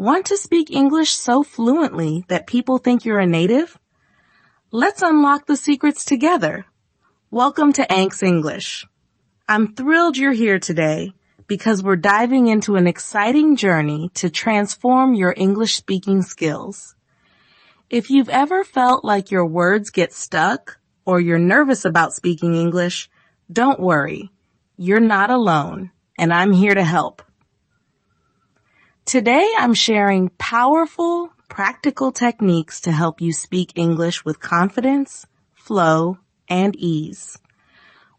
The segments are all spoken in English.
Want to speak English so fluently that people think you're a native? Let's unlock the secrets together. Welcome to Ank's English. I'm thrilled you're here today because we're diving into an exciting journey to transform your English speaking skills. If you've ever felt like your words get stuck or you're nervous about speaking English, don't worry. You're not alone, and I'm here to help. Today, I'm sharing powerful, practical techniques to help you speak English with confidence, flow, and ease.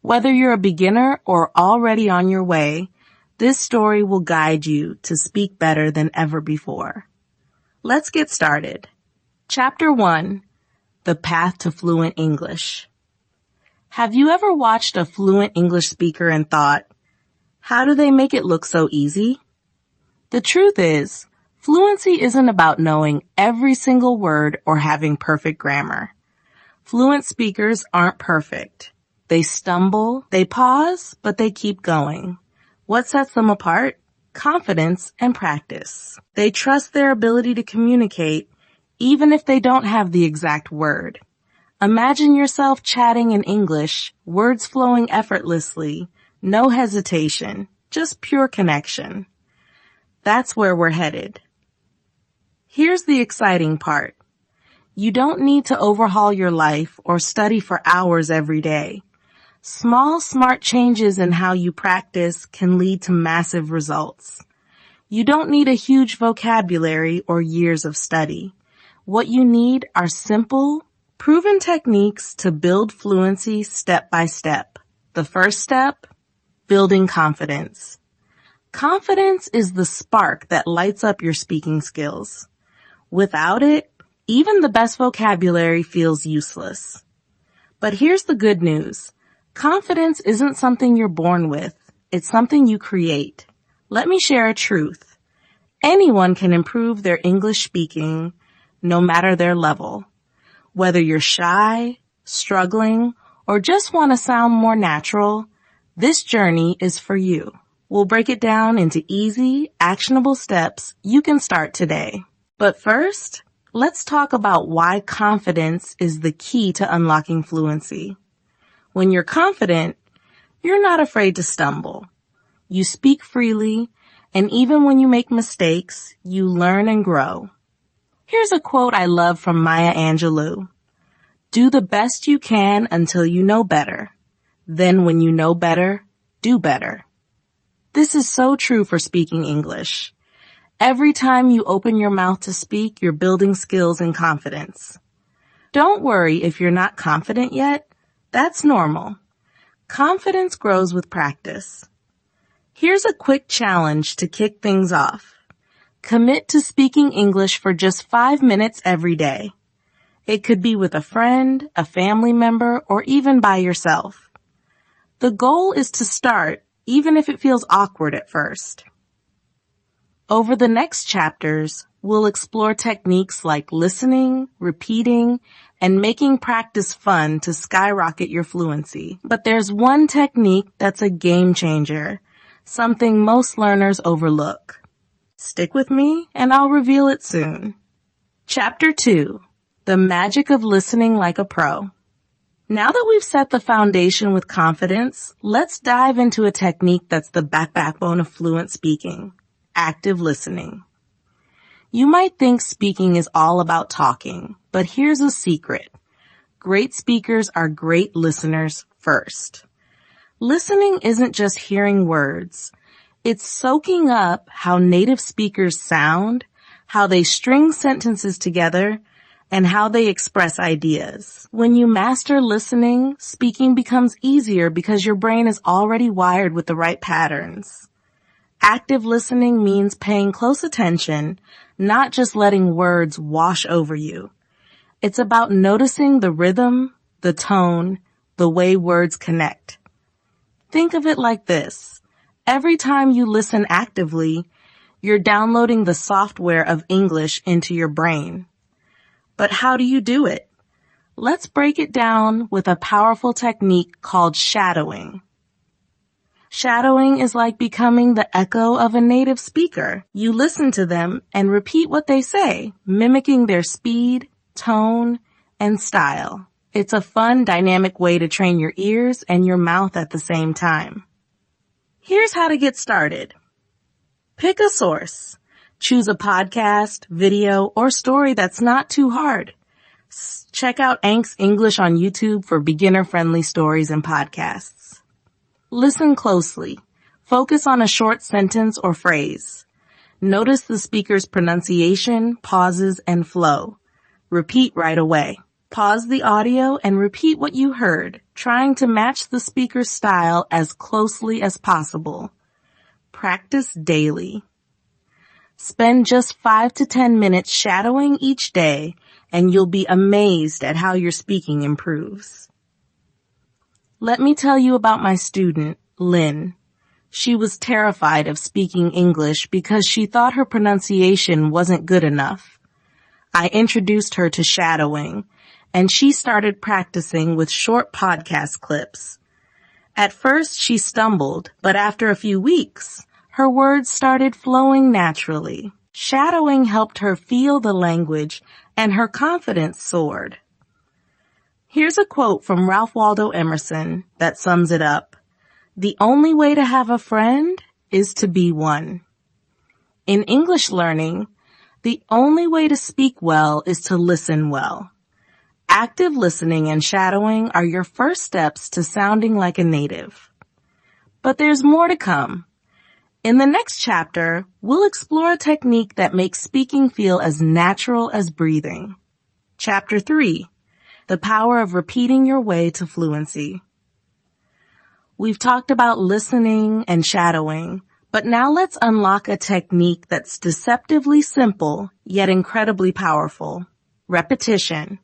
Whether you're a beginner or already on your way, this story will guide you to speak better than ever before. Let's get started. Chapter 1, The Path to Fluent English. Have you ever watched a fluent English speaker and thought, how do they make it look so easy? The truth is, fluency isn't about knowing every single word or having perfect grammar. Fluent speakers aren't perfect. They stumble, they pause, but they keep going. What sets them apart? Confidence and practice. They trust their ability to communicate, even if they don't have the exact word. Imagine yourself chatting in English, words flowing effortlessly, no hesitation, just pure connection. That's where we're headed. Here's the exciting part. You don't need to overhaul your life or study for hours every day. Small, smart changes in how you practice can lead to massive results. You don't need a huge vocabulary or years of study. What you need are simple, proven techniques to build fluency step by step. The first step, building confidence. Confidence is the spark that lights up your speaking skills. Without it, even the best vocabulary feels useless. But here's the good news. Confidence isn't something you're born with. It's something you create. Let me share a truth. Anyone can improve their English speaking, no matter their level. Whether you're shy, struggling, or just want to sound more natural, this journey is for you. We'll break it down into easy, actionable steps you can start today. But first, let's talk about why confidence is the key to unlocking fluency. When you're confident, you're not afraid to stumble. You speak freely, and even when you make mistakes, you learn and grow. Here's a quote I love from Maya Angelou. Do the best you can until you know better. Then when you know better, do better. This is so true for speaking English. Every time you open your mouth to speak, you're building skills and confidence. Don't worry if you're not confident yet. That's normal. Confidence grows with practice. Here's a quick challenge to kick things off. Commit to speaking English for just 5 minutes every day. It could be with a friend, a family member, or even by yourself. The goal is to start, even if it feels awkward at first. Over the next chapters, we'll explore techniques like listening, repeating, and making practice fun to skyrocket your fluency. But there's one technique that's a game changer, something most learners overlook. Stick with me, and I'll reveal it soon. Chapter 2, The Magic of Listening Like a Pro. Now that we've set the foundation with confidence, let's dive into a technique that's the backbone of fluent speaking, active listening. You might think speaking is all about talking, but here's a secret. Great speakers are great listeners first. Listening isn't just hearing words. It's soaking up how native speakers sound, how they string sentences together, and how they express ideas. When you master listening, speaking becomes easier because your brain is already wired with the right patterns. Active listening means paying close attention, not just letting words wash over you. It's about noticing the rhythm, the tone, the way words connect. Think of it like this. Every time you listen actively, you're downloading the software of English into your brain. But how do you do it? Let's break it down with a powerful technique called shadowing. Shadowing is like becoming the echo of a native speaker. You listen to them and repeat what they say, mimicking their speed, tone, and style. It's a fun, dynamic way to train your ears and your mouth at the same time. Here's how to get started. Pick a source. Choose a podcast, video, or story that's not too hard. Check out Ank's English on YouTube for beginner-friendly stories and podcasts. Listen closely. Focus on a short sentence or phrase. Notice the speaker's pronunciation, pauses, and flow. Repeat right away. Pause the audio and repeat what you heard, trying to match the speaker's style as closely as possible. Practice daily. Spend just 5 to 10 minutes shadowing each day, and you'll be amazed at how your speaking improves. Let me tell you about my student, Lynn. She was terrified of speaking English because she thought her pronunciation wasn't good enough. I introduced her to shadowing, and she started practicing with short podcast clips. At first, she stumbled, but after a few weeks, her words started flowing naturally. Shadowing helped her feel the language, and her confidence soared. Here's a quote from Ralph Waldo Emerson that sums it up. The only way to have a friend is to be one. In English learning, the only way to speak well is to listen well. Active listening and shadowing are your first steps to sounding like a native. But there's more to come. In the next chapter, we'll explore a technique that makes speaking feel as natural as breathing. Chapter 3. The power of repeating your way to fluency. We've talked about listening and shadowing, but now let's unlock a technique that's deceptively simple, yet incredibly powerful. Repetition.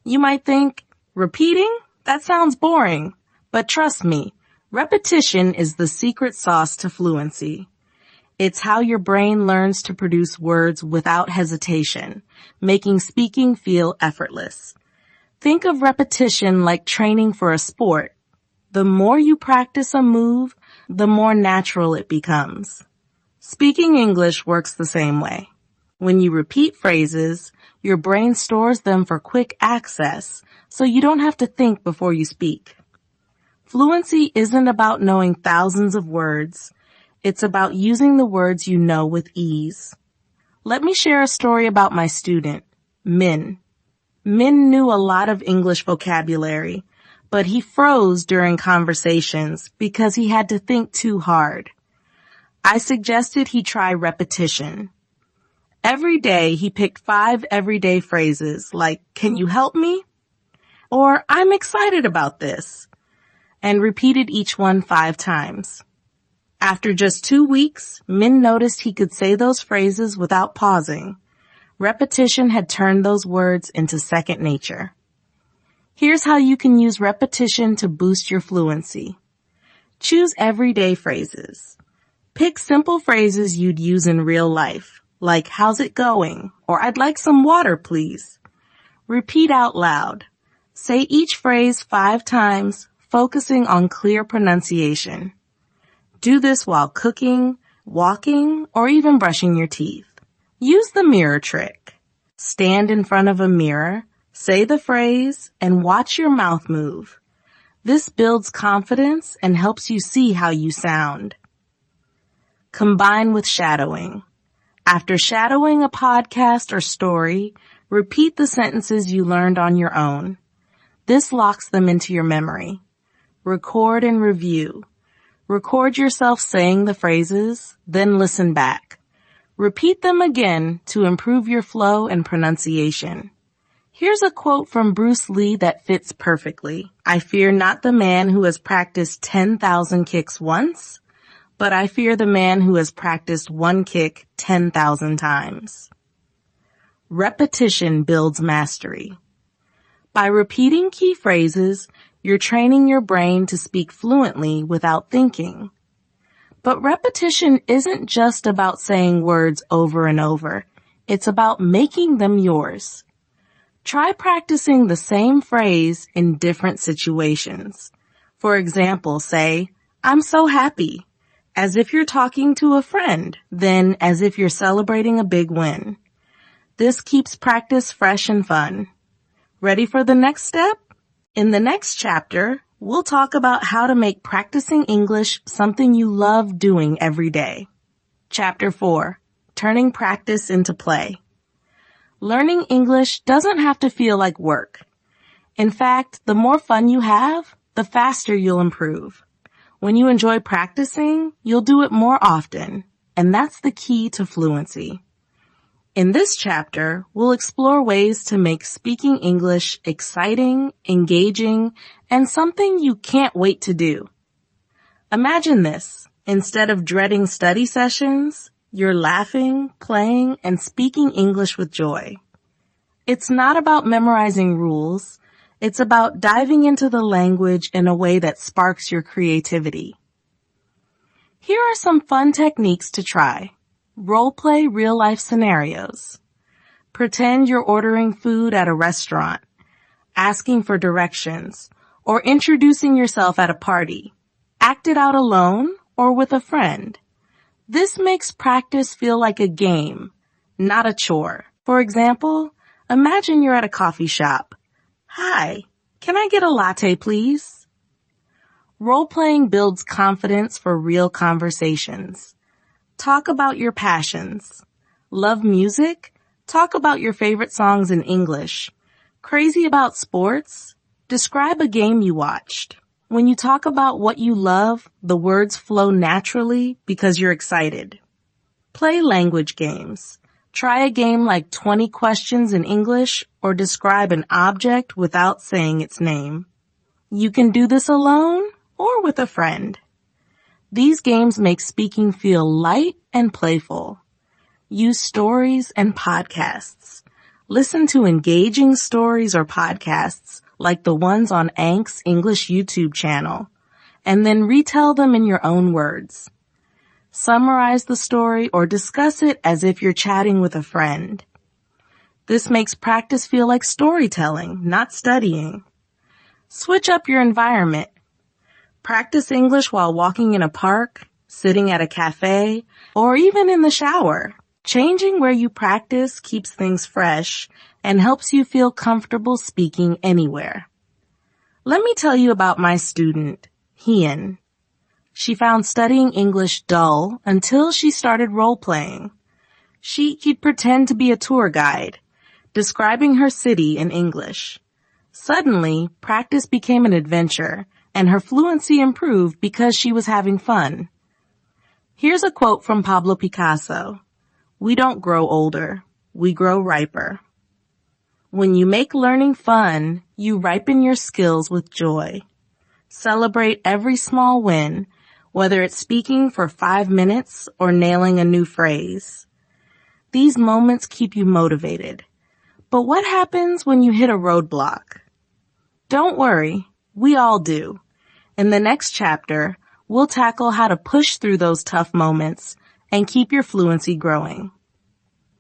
You might think, repeating? That sounds boring. But trust me, repetition is the secret sauce to fluency. It's how your brain learns to produce words without hesitation, making speaking feel effortless. Think of repetition like training for a sport. The more you practice a move, the more natural it becomes. Speaking English works the same way. When you repeat phrases, your brain stores them for quick access, so you don't have to think before you speak. Fluency isn't about knowing thousands of words. It's about using the words you know with ease. Let me share a story about my student, Min. Min knew a lot of English vocabulary, but he froze during conversations because he had to think too hard. I suggested he try repetition. Every day he picked 5 everyday phrases like, "Can you help me?" or "I'm excited about this," and repeated each one 5 times. After just 2 weeks, Min noticed he could say those phrases without pausing. Repetition had turned those words into second nature. Here's how you can use repetition to boost your fluency. Choose everyday phrases. Pick simple phrases you'd use in real life, like "How's it going?" or "I'd like some water, please." Repeat out loud. Say each phrase 5 times, focusing on clear pronunciation. Do this while cooking, walking, or even brushing your teeth. Use the mirror trick. Stand in front of a mirror, say the phrase, and watch your mouth move. This builds confidence and helps you see how you sound. Combine with shadowing. After shadowing a podcast or story, repeat the sentences you learned on your own. This locks them into your memory. Record and review. Record yourself saying the phrases, then listen back. Repeat them again to improve your flow and pronunciation. Here's a quote from Bruce Lee that fits perfectly. "I fear not the man who has practiced 10,000 kicks once, but I fear the man who has practiced one kick 10,000 times." Repetition builds mastery. By repeating key phrases, you're training your brain to speak fluently without thinking. But repetition isn't just about saying words over and over. It's about making them yours. Try practicing the same phrase in different situations. For example, say, I'm so happy, as if you're talking to a friend, then as if you're celebrating a big win. This keeps practice fresh and fun. Ready for the next step? In the next chapter, we'll talk about how to make practicing English something you love doing every day. Chapter 4, Turning Practice into Play. Learning English doesn't have to feel like work. In fact, the more fun you have, the faster you'll improve. When you enjoy practicing, you'll do it more often, and that's the key to fluency. In this chapter, we'll explore ways to make speaking English exciting, engaging, and something you can't wait to do. Imagine this. Instead of dreading study sessions, you're laughing, playing, and speaking English with joy. It's not about memorizing rules. It's about diving into the language in a way that sparks your creativity. Here are some fun techniques to try. Role-play real-life scenarios. Pretend you're ordering food at a restaurant, asking for directions, or introducing yourself at a party. Act it out alone or with a friend. This makes practice feel like a game, not a chore. For example, imagine you're at a coffee shop. Hi, can I get a latte, please? Role-playing builds confidence for real conversations. Talk about your passions. Love music? Talk about your favorite songs in English. Crazy about sports? Describe a game you watched. When you talk about what you love, the words flow naturally because you're excited. Play language games. Try a game like 20 questions in English or describe an object without saying its name. You can do this alone or with a friend. These games make speaking feel light and playful. Use stories and podcasts. Listen to engaging stories or podcasts like the ones on Ank's English YouTube channel, and then retell them in your own words. Summarize the story or discuss it as if you're chatting with a friend. This makes practice feel like storytelling, not studying. Switch up your environment. Practice English while walking in a park, sitting at a cafe, or even in the shower. Changing where you practice keeps things fresh and helps you feel comfortable speaking anywhere. Let me tell you about my student, Hien. She found studying English dull until she started role-playing. She'd pretend to be a tour guide, describing her city in English. Suddenly, practice became an adventure, and her fluency improved because she was having fun. Here's a quote from Pablo Picasso. "We don't grow older, we grow riper." When you make learning fun, you ripen your skills with joy. Celebrate every small win, whether it's speaking for 5 minutes or nailing a new phrase. These moments keep you motivated. But what happens when you hit a roadblock? Don't worry, we all do. In the next chapter, we'll tackle how to push through those tough moments and keep your fluency growing.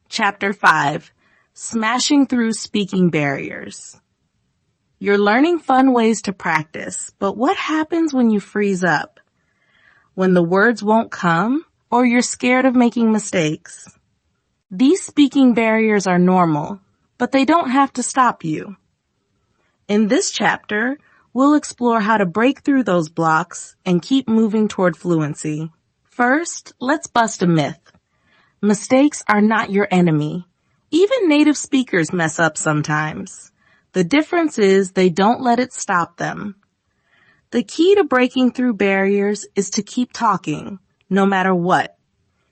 Chapter 5, Smashing Through Speaking Barriers. You're learning fun ways to practice, but what happens when you freeze up? When the words won't come, or you're scared of making mistakes? These speaking barriers are normal, but they don't have to stop you. In this chapter, we'll explore how to break through those blocks and keep moving toward fluency. First, let's bust a myth. Mistakes are not your enemy. Even native speakers mess up sometimes. The difference is they don't let it stop them. The key to breaking through barriers is to keep talking, no matter what.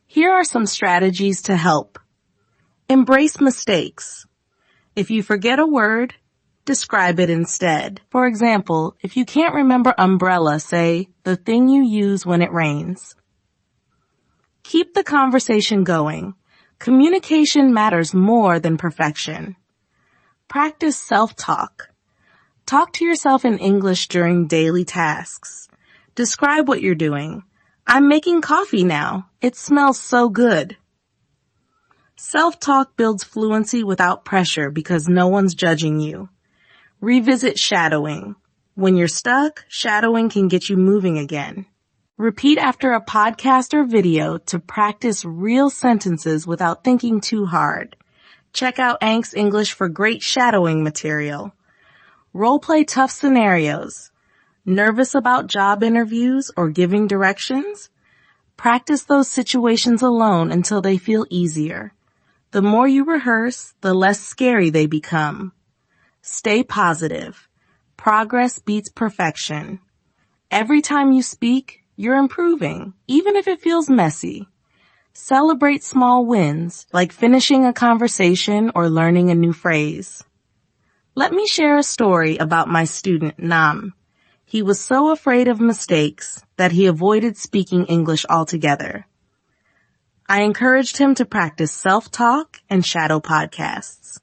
Here are some strategies to help. Embrace mistakes. If you forget a word, describe it instead. For example, if you can't remember umbrella, say, the thing you use when it rains. Keep the conversation going. Communication matters more than perfection. Practice self-talk. Talk to yourself in English during daily tasks. Describe what you're doing. I'm making coffee now. It smells so good. Self-talk builds fluency without pressure because no one's judging you. Revisit shadowing. When you're stuck, shadowing can get you moving again. Repeat after a podcast or video to practice real sentences without thinking too hard. Check out Ank's English for great shadowing material. Role-play tough scenarios. Nervous about job interviews or giving directions? Practice those situations alone until they feel easier. The more you rehearse, the less scary they become. Stay positive. Progress beats perfection. Every time you speak, you're improving, even if it feels messy. Celebrate small wins, like finishing a conversation or learning a new phrase. Let me share a story about my student, Nam. He was so afraid of mistakes that he avoided speaking English altogether. I encouraged him to practice self-talk and shadow podcasts.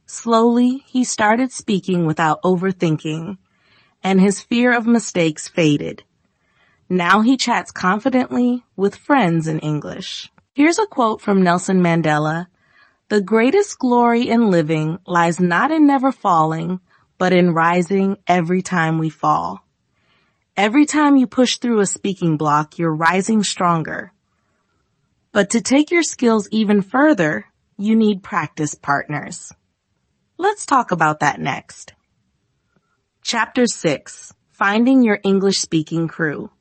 Slowly, he started speaking without overthinking, and his fear of mistakes faded. Now he chats confidently with friends in English. Here's a quote from Nelson Mandela. "The greatest glory in living lies not in never falling, but in rising every time we fall." Every time you push through a speaking block, you're rising stronger. But to take your skills even further, you need practice partners. Let's talk about that next. Chapter 6, Finding Your English Speaking Crew.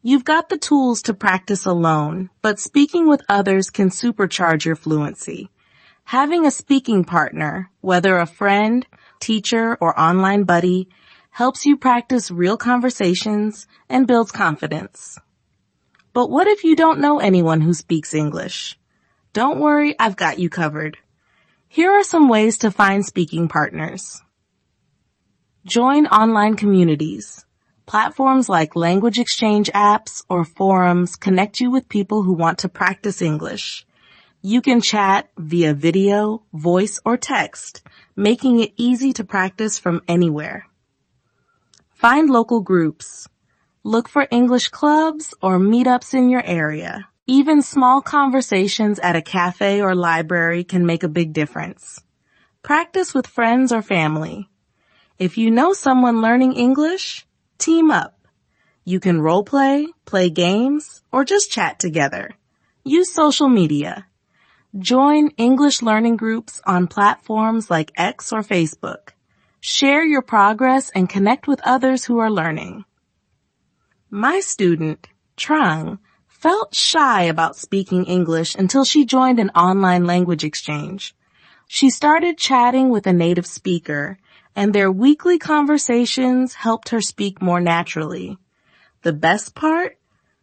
You've got the tools to practice alone, but speaking with others can supercharge your fluency. Having a speaking partner, whether a friend, teacher, or online buddy, helps you practice real conversations and builds confidence. But what if you don't know anyone who speaks English? Don't worry, I've got you covered. Here are some ways to find speaking partners. Join online communities. Platforms like language exchange apps or forums connect you with people who want to practice English. You can chat via video, voice, or text, making it easy to practice from anywhere. Find local groups. Look for English clubs or meetups in your area. Even small conversations at a cafe or library can make a big difference. Practice with friends or family. If you know someone learning English, team up. You can role play, play games, or just chat together. Use social media. Join English learning groups on platforms like X or Facebook. Share your progress and connect with others who are learning. My student, Trang, felt shy about speaking English until she joined an online language exchange. She started chatting with a native speaker, and their weekly conversations helped her speak more naturally. The best part?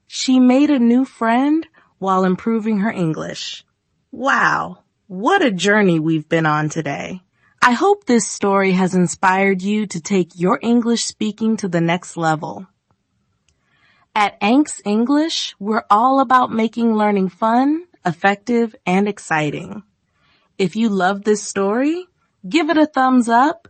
She made a new friend while improving her English. Wow, what a journey we've been on today. I hope this story has inspired you to take your English speaking to the next level. At Ank's English, we're all about making learning fun, effective, and exciting. If you love this story, give it a thumbs up,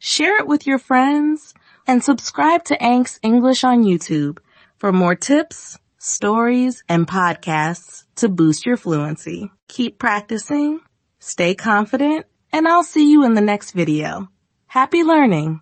share it with your friends, and subscribe to Ank's English on YouTube for more tips, stories, and podcasts to boost your fluency. Keep practicing, stay confident, and I'll see you in the next video. Happy learning!